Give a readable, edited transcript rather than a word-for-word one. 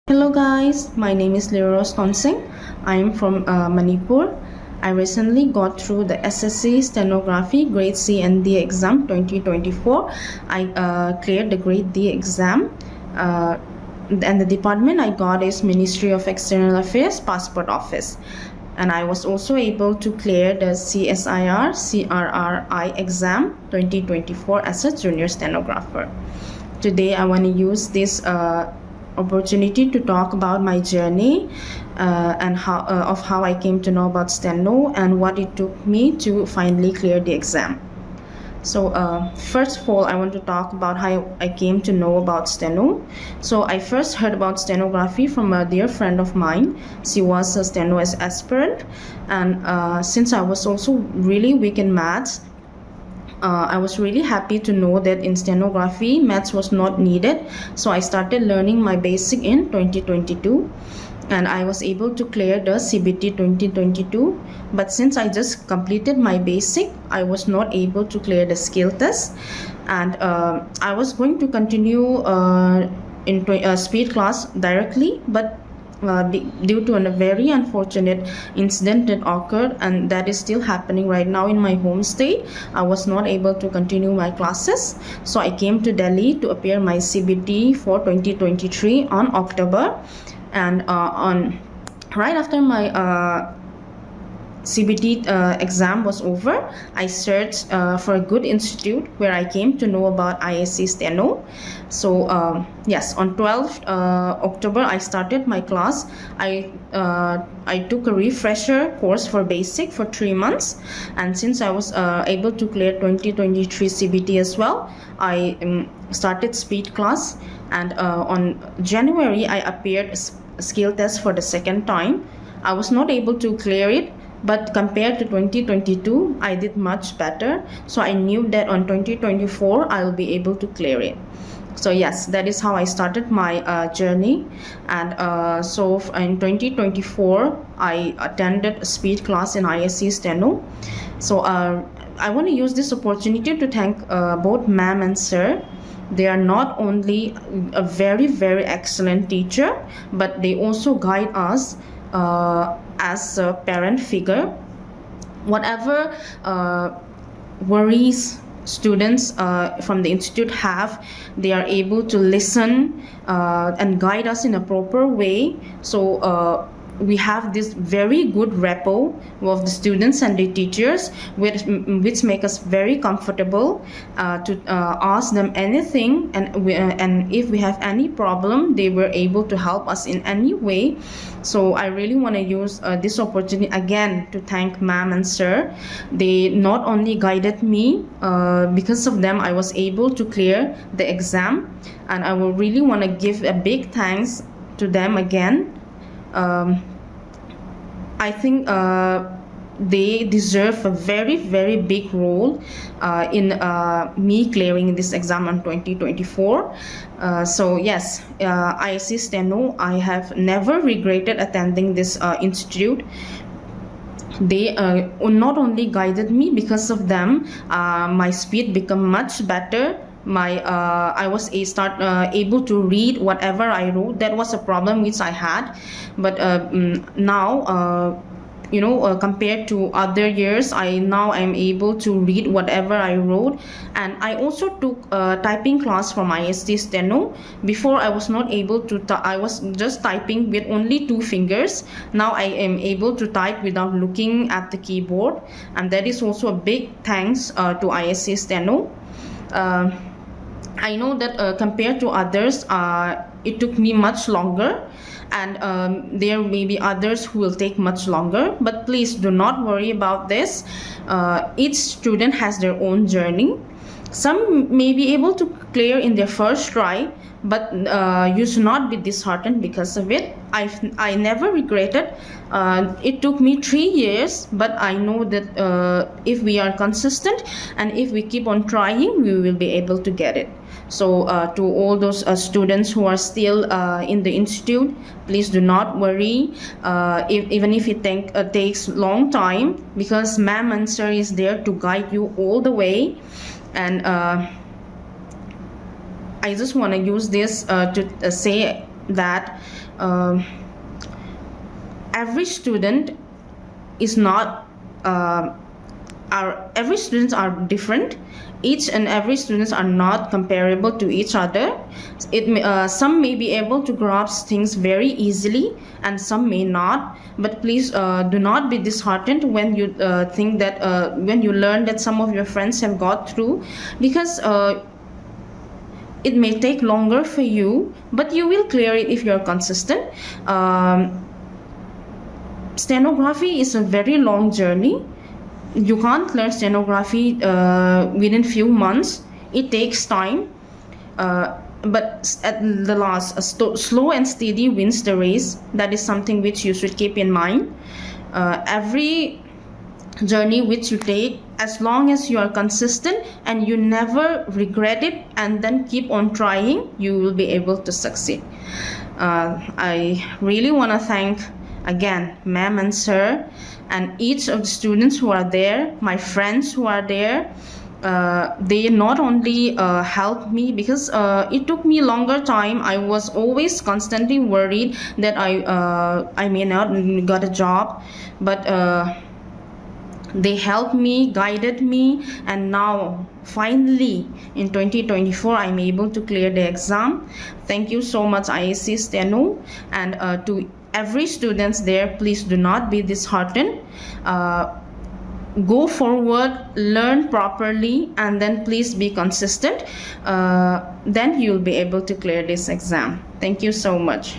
Hello guys, my name is Lilyrose. I am from Manipur. I recently got through the SSC Stenography Grade C and D exam 2024. I cleared the Grade D exam and the department I got is Ministry of External Affairs Passport Office. And I was also able to clear the CSIR CRRI exam 2024 as a junior stenographer. Today I want to use this opportunity to talk about my journey and how I came to know about steno and what it took me to finally clear the exam. So first of all, I want to talk about how I came to know about steno. So I first heard about stenography from a dear friend of mine. She was a steno aspirant, and since I was also really weak in maths, I was really happy to know that in stenography, maths was not needed. So I started learning my basic in 2022. And I was able to clear the CBT 2022. But since I just completed my basic, I was not able to clear the skill test. And I was going to continue in speed class directly, but due to a very unfortunate incident that occurred, and that is still happening right now in my home state, I was not able to continue my classes. So I came to Delhi to appear my CBT for 2023 on October, and right after my CBT exam was over, I searched for a good institute where I came to know about ISCSTENO. So yes, on 12th October I started my class. I took a refresher course for basic for 3 months, and since I was able to clear 2023 CBT as well, I started speed class, and on January I appeared skill test for the second time. I was not able to clear it, but compared to 2022, I did much better. So I knew that on 2024, I will be able to clear it. So yes, that is how I started my journey. And so in 2024, I attended a speed class in ISCSTENO. So I want to use this opportunity to thank both ma'am and sir. They are not only a very, very excellent teacher, but they also guide us as a parent figure. Whatever worries students from the institute have, they are able to listen and guide us in a proper way. So we have this very good rapport of the students and the teachers, which make us very comfortable to ask them anything, and if we have any problem, they were able to help us in any way. So I really want to use this opportunity again to thank ma'am and sir. They not only guided me, because of them I was able to clear the exam, and I will really want to give a big thanks to them again. I think they deserve a very, very big role in me clearing this exam on 2024. So yes, ISCSTENO, I have never regretted attending this institute. They not only guided me, because of them my speed became much better. I was able to read whatever I wrote. That was a problem which I had, but now compared to other years, now I'm able to read whatever I wrote. And I also took a typing class from ISCSTENO. Before I was not able to, I was just typing with only 2 fingers. Now I am able to type without looking at the keyboard, and that is also a big thanks to ISCSTENO. I know that compared to others, it took me much longer, and there may be others who will take much longer, but please do not worry about this. Each student has their own journey. Some may be able to clear in their first try, but you should not be disheartened because of it. I never regretted. It took me 3 years, but I know that if we are consistent and if we keep on trying, we will be able to get it. So to all those students who are still in the institute, please do not worry, even if it takes long time, because ma'am and sir is there to guide you all the way. And I just want to use this to say that every student is not every students are different. Each and every students are not comparable to each other. Some may be able to grasp things very easily and some may not, but please do not be disheartened when you think that when you learn that some of your friends have got through, because it may take longer for you, but you will clear it if you're consistent. Stenography is a very long journey. You can't learn stenography within few months. It takes time, but at the last, slow and steady wins the race. That is something which you should keep in mind. Every journey which you take, as long as you are consistent and you never regret it and then keep on trying, you will be able to succeed. I really want to thank again ma'am and sir and each of the students who are there, my friends who are there. They not only helped me, because it took me longer time. I was always constantly worried that I may not got a job, but they helped me, guided me, and now finally in 2024 I'm able to clear the exam. Thank you so much ISCSTENO, and to every students there, please do not be disheartened. Go forward, learn properly, and then please be consistent. Then you'll be able to clear this exam. Thank you so much.